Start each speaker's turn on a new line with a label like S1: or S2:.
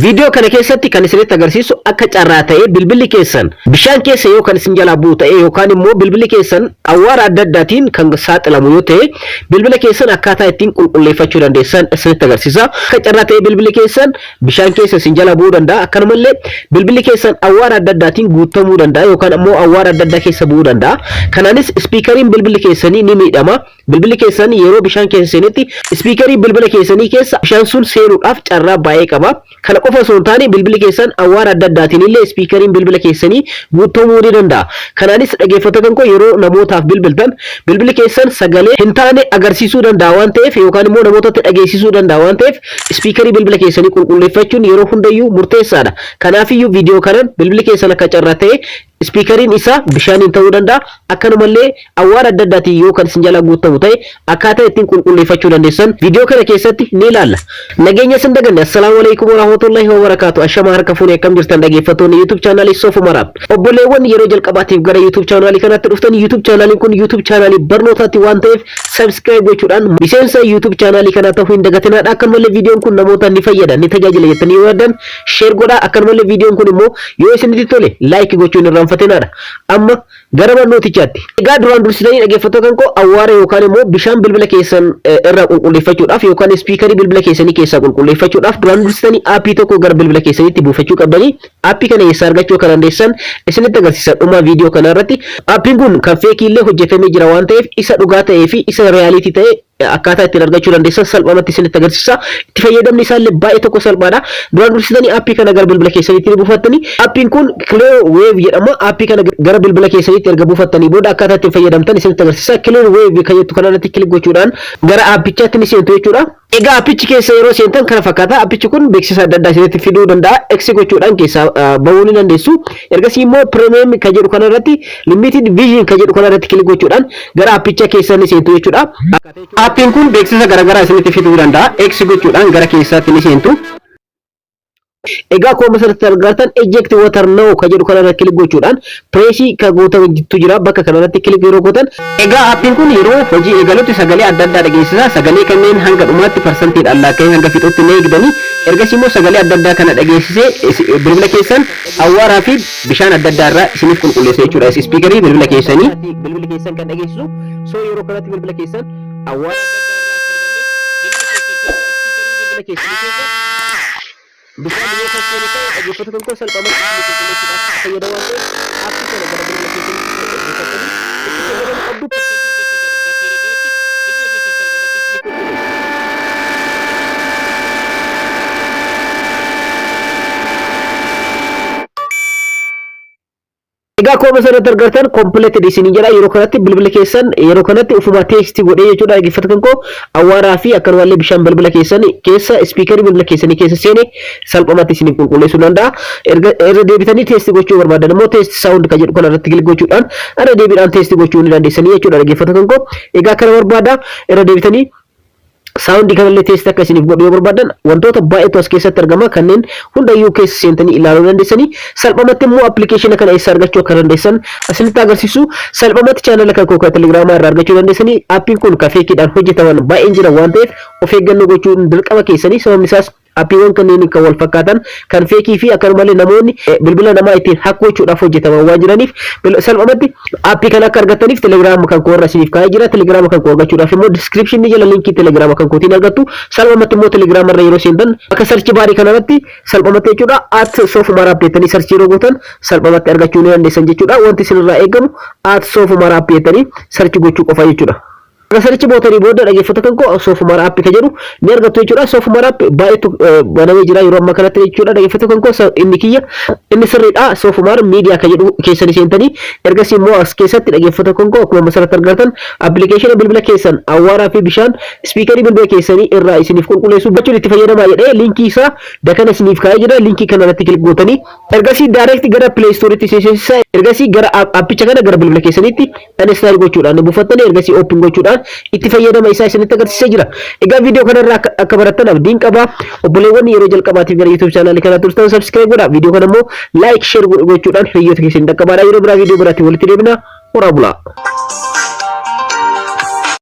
S1: Video kana keessatti kan isinitti agarsiisu akka carraa ta'ee bilbilli keessan bishaan keessa yoo kan isin jalaa bu'u ta'e yookaan immoo bilbilli keessan awwaara adda addaatiin kan saaxilamu yoo ta'e bilbila keessan akkaataa ittiin qulqulleeffachuu dandeessan isinitti agarsiisa. Akka carraa ta'ee bilbilli keessan bishaan keessa isin jalaa bu'uu danda'a. Akkanumallee bilbilli keessan awwaara adda addaatiin guutamuu danda'a yookaan immoo awwaara adda addaa keessa bu'uu danda'a. Kanaanis ispiikariin bilbilli keessanii ni miidhama. Bilbilli keessan yeroo bishaan keessa seenitti ispiikarii bilbila keessanii keessa bishaan sun seenuudhaaf carraa baay'ee qaba. Kana qofa osoo hin taane bilbilli keessan awwaara adda addaatiin illee ispiikariin bilbila keessanii guutamuu ni danda'a. Kanaanis dhaggeeffattoota koo yeroo namootaaf bilbiltan bilbilli keessan sagalee hin taane agarsiisuu danda'a waan ta'eef yookaan immoo namootatti dhageessisuu danda'a waan ta'eef ispiikarii bilbila keessanii qulqulleeffachuun yeroo hundayyuu murteessaadha. Kanaafiyyuu viidiyoo kanaan bilbilli keessan akka carraa ta'e ispiikariin isaa bishaaniin ta'uu danda'a. Akkanumallee awwaara adda addaatiin yoo kan isin jalaa guutamu ta'e akkaataa ittiin qulqulleeffachuu dandeessan viidiyoo kana keessatti ni ilaalla. Nageenya isin daganne. Assalaamu alaykum warahmatullahi wabarakatuh. Ashama harka fuunee akkam jirtan dhaggeeffattoonni YouTube channel Soofumaraab. Obboleewwan yeroo jalqabaatiif gara YouTube channel kanatti dhuftan YouTube channel kun YouTube channel barnootaatti waan ta'eef subscribe gochuudhaan miseensa YouTube channel kana ta'uu hin dagatinaadha. Akkanumallee viidiyoon kun namoota ni fayyada ni tajaajila jettanii yoo yaadan share godhaa. Akkanumallee viidiyoon kun immoo yoo isinitti tole like gochuun irraanfatinadha. Amma gara barnootichaatti. Egaa duraan dursitanii dhaggeeffattoota koo awwaara yookaan immoo bishaan bilbila keessan irraa qulqulleeffachuudhaaf yookaan ispiikarii bilbila keessanii keessaa qulqulleeffachuudhaaf duraan dursitanii aappii tokko gara bilbila keessaniitti buufachuu qabdanii aappii kana eessaa argachuu kan dandeessan isinitti agarsiisa dhuma viidiyoo kana irratti. Aappiin kun kan feekii illee hojjetamee jira waan ta'eef isa dhugaa ta'ee fi isa reyaalitii ta'e akkaataa ittiin argachuu dandeessan salphaamatti isinitti agarsiisa. Itti fayyadamni isaa illee baay'ee tokko salphaadha. Duraan dursitanii aappii kana gara bilbila keessaniitti buufattanii aappiin kun Clear Wave jedhama. Aappii kana gara bilbila keessaniitti erga buufattanii booda akkaataa ittiin fayyadamtan isinitti agarsiisa. Clear Wave kan jettu kanarratti kilik gochuudhaan gara aappichaatti ni seentu jechuudha. Egaa aappichi keessa yeroo seentan kana fakkaata. Aappichi kun beeksisa adda addaa isinitti fiduu danda'a. X gochuudhaan keessaa bahuu ni dandeessu. Ergasii immoo Premium kan jedhu kanarratti Limited Vision kan jedhu kanarratti kilik gochuudhaan gara aappicha keessa ni seentu jechuudha. Aappiin kun beeksisa garaagaraa isinitti fiduu danda'a. X gochuudhaan gara keessaatti ni seentu. Egaa akkuma asirratti argattan eject water now kan jedhu kanarratti kilik gochuudhaan pressii kan gootantu jira bakka kanarratti kilik yeroo gootan. Egaa aappiin kun yeroo hojii eegalutti sagalee adda addaa dhageessisa. Sagalee kanneen hanga dhumaatti %dhaan lakkaa'ee hanga fixutti ni eegdanii ergasii immoo sagalee adda addaa kana dhageessisee bilbila keessan awwaaraa fi bishaan adda addaa irraa isiniif qulqulleessa jechuudha. Ispiikarii bilbila keessanii bilbila keessan kan dhageessisu soo yeroo kanatti bilbila keessan awwaara adda addaa irraa bishaan yoo kasee ta'e dhaggeeffattoota koo salphaamatti qulqulleessuudhaaf fayyada waan ta'eef aappii kana gara bilbila keessanitti Egaa akkuma asirratti argattan completed isin jedha. Yeroo kanatti bilbila keessan yeroo kanatti ufuma text godhee jechuudha. Dhaggeeffattoota koo awwaaraa fi akkanumallee bishaan bilbila keessan keessa ispiikarii bilbila keessanii keessa seene salphaamatti isin qulqulleessuu danda'a. Erga deebitanii text gochuu barbaadan immoo text sound kan jedhu kanarratti kilik gochuudhaan irra deebiidhaan text gochuu ni dandeessanii jechuudha. Dhaggeeffattoota koo egaa kana barbaada irra deebitanii Sound kanallee teest akka isiniif godhu yoo barbaadan wantoota baay'eetu as keessatti argama. Kanneen hundayyuu keessa seentanii ilaaluu dandeessanii salphaamatti immoo appilikeeshina kana eessa argachuu akka dandeessan isinitti agarsiisu. Salphaamatti chaanala kan koo telegiraamaa irraa argachuu dandeessanii. Aappiin kun kafeekiidhaan hojjetaman baay'een jira waan ta'eef of eeggannoo gochuun dirqama keessanii. Sababni isaas aappiiwwan kanneen kan wal fakkaatan kan feekii fi akkanumallee namoonni bilbila namaa ittiin hakkochuudhaaf hojjetaman waan jiraniif salphaamatti aappii kana akka argataniif telegiraama kan koo irra isiniif kaa'ee jira. Telegiraama kan koo argachuudhaaf immoo description jala linkii telegiraama kan kootiin argattu. Salphaamatti immoo telegiraama irra yeroo seentan akka sarchi baarii kanarratti salphaamatti jechuudha @soofumaraab jettanii sarchi yeroo gootan salphaamatti argachuu ni dandeessan jechuudha. Wanti isinirraa eegamu @soofumaraab jettanii sarchi gochuu qofa jechuudha. Sarchi bootanii booda dhaggeeffattoota koo Soofumaraab kan jedhu ni argattu jechuudha. Soofumaraab baay'eetu banamee jira yeroo ammaa kanatti jechuudha. Dhaggeeffattoota koo inni kiyya inni sirriidha. Soofumaraab miidiyaa kan jedhu keessanii seentanii ergasii immoo as keessatti dhaggeeffattoota koo akkuma asirratti argatan appilikeeshina bilbila keessan awwaaraa fi bishaan ispiikarii bilbila keessanii irraa isiniif qulqulleessuu bachuun itti fayyadamaa jedhee linkii isaa dakana isiniif kaa'ee jira. Linkii kanarratti kilik gootanii ergasii direct gara Play Storeetti seensisa. Ergasii gara aappicha kana gara bilbila keessaniitti install gochuudhaan buufattanii ergasii open gochuudhaan itti fayyadama isaa isinitti agarsiisaa jira. Egaa viidiyoo kanarraa akka barattan abdiin qaba. Obboleewwan yeroo jalqabaatiif gara YouTube channel kanaa turtan subscribe godhaa. Viidiyoo kana immoo like share gochuudhaan hiriyoota keessan dhaqqabaadhaa. Yeroo biraa viidiyoo biraatti walitti deebina. Horaa bulaa.